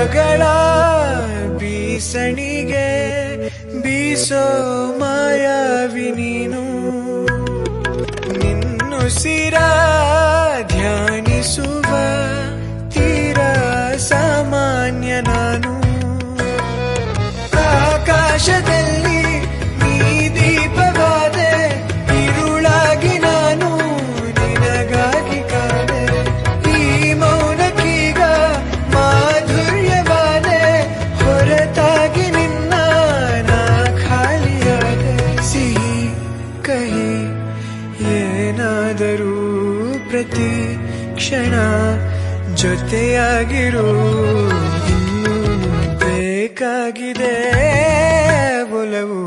ಮೋಡಗಳ ಬೀಸಣಿಗೆ ಬೀಸೋ ಮಾಯಾವಿ ನೀನು ನಿನ್ನುಸಿರ ಧ್ಯಾನಿಸುವ ತೀರಾ ಸಾಮಾನ್ಯ ನಾನು ಆಕಾಶದಲ್ಲಿ ನೀ ದೀಪವಾದೆ ഇരുಳಾಗಿ ನಾನು ನಿನಗಾಗಿ ಕಾದೆ ಈ ಮೌನಕ್ಕೀಗ ಮಾಧುರ್ಯವಾದೆ ಹೊರತಾಗಿ ನಿನ್ನ ನಾ ಖಾಲಿಯಾದೆ ಸಿಹಿ ಕಹಿ ಏನಾದರೂ ಪ್ರತಿ ಕ್ಷಣ ಜೊತೆಯಾಗಿರು ಇನ್ನು ಬೇಕಾಗಿದೆ ಒಲವು